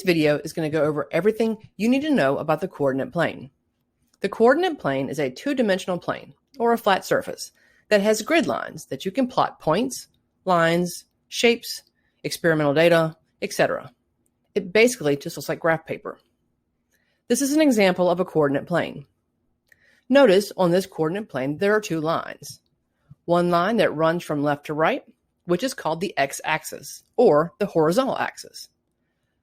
This video is going to go over everything you need to know about the coordinate plane. The coordinate plane is a two-dimensional plane, or a flat surface, that has grid lines that you can plot points, lines, shapes, experimental data, etc. It basically just looks like graph paper. This is an example of a coordinate plane. Notice on this coordinate plane there are two lines. One line that runs from left to right, which is called the x-axis, or the horizontal axis.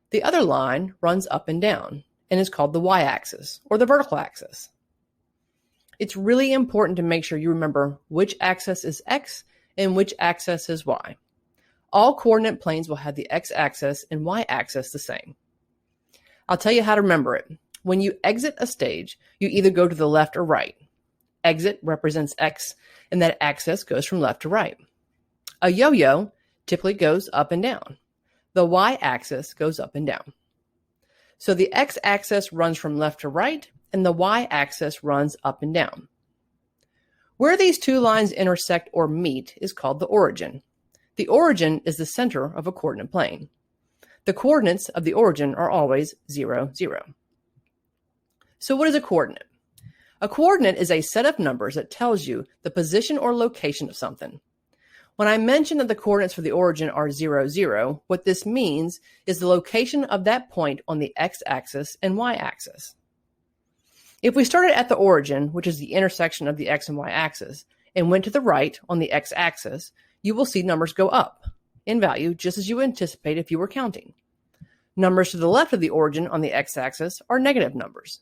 The other line runs up and down, and is called the y-axis, or the vertical axis. It's really important to make sure you remember which axis is x and which axis is y. All coordinate planes will have the x-axis and y-axis the same. I'll tell you how to remember it. When you exit a stage, you either go to the left or right. Exit represents x, and that axis goes from left to right. A yo-yo typically goes up and down. The y-axis goes up and down. So the x-axis runs from left to right, and the y-axis runs up and down. Where these two lines intersect or meet is called the origin. The origin is the center of a coordinate plane. The coordinates of the origin are always 0, 0. So what is a coordinate? A coordinate is a set of numbers that tells you the position or location of something. When I mention that the coordinates for the origin are 0, 0, what this means is the location of that point on the x-axis and y-axis. If we started at the origin, which is the intersection of the x and y-axis, and went to the right on the x-axis, you will see numbers go up in value just as you anticipate if you were counting. Numbers to the left of the origin on the x-axis are negative numbers.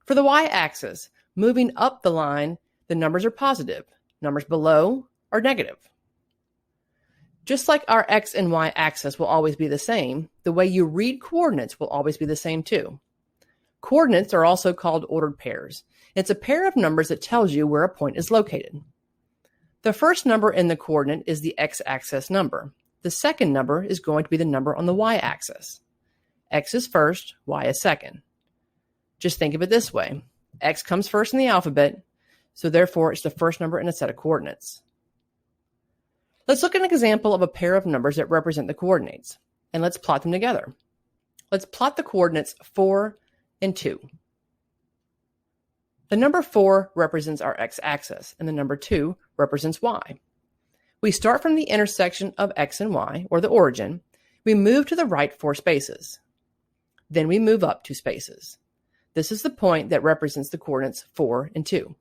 For the y-axis, moving up the line, the numbers are positive. Numbers below are negative. Just like our x and y axis will always be the same, the way you read coordinates will always be the same too. Coordinates are also called ordered pairs. It's a pair of numbers that tells you where a point is located. The first number in the coordinate is the x-axis number. The second number is going to be the number on the y-axis. X is first, y is second. Just think of it this way. X comes first in the alphabet, so therefore it's the first number in a set of coordinates. Let's look at an example of a pair of numbers that represent the coordinates, and let's plot them together. Let's plot the coordinates 4 and 2. The number 4 represents our x-axis, and the number 2 represents y. We start from the intersection of x and y, or the origin. We move to the right 4 spaces. Then we move up 2 spaces. This is the point that represents the coordinates 4 and 2.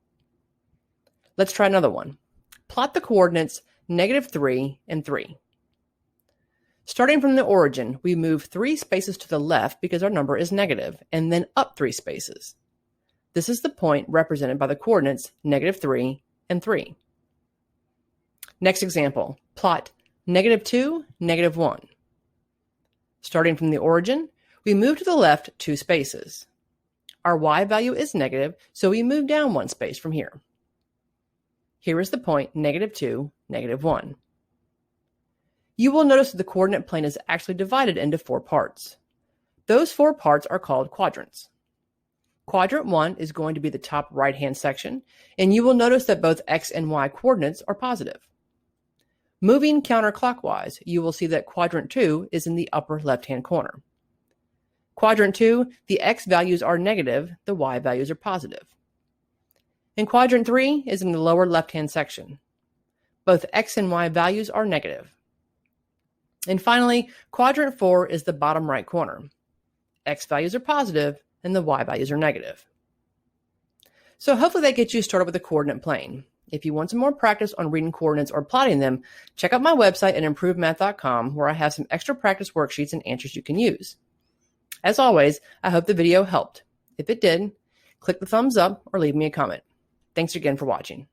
Let's try another one. Plot the coordinates -3 and 3. Starting from the origin, we move 3 spaces to the left because our number is negative, and then up 3 spaces. This is the point represented by the coordinates -3 and 3. Next example, plot -2, -1. Starting from the origin, we move to the left 2 spaces. Our y value is negative, so we move down 1 space from here. Here is the point -2, -1. You will notice that the coordinate plane is actually divided into 4 parts. Those 4 parts are called quadrants. Quadrant 1 is going to be the top right-hand section, and you will notice that both x and y coordinates are positive. Moving counterclockwise, you will see that quadrant 2 is in the upper left-hand corner. Quadrant 2, the x values are negative, the y values are positive. And quadrant 3 is in the lower left-hand section. Both x and y values are negative. And finally, quadrant 4 is the bottom right corner. X values are positive, and the y values are negative. So hopefully that gets you started with the coordinate plane. If you want some more practice on reading coordinates or plotting them, check out my website at improvemath.com, where I have some extra practice worksheets and answers you can use. As always, I hope the video helped. If it did, click the thumbs up or leave me a comment. Thanks again for watching.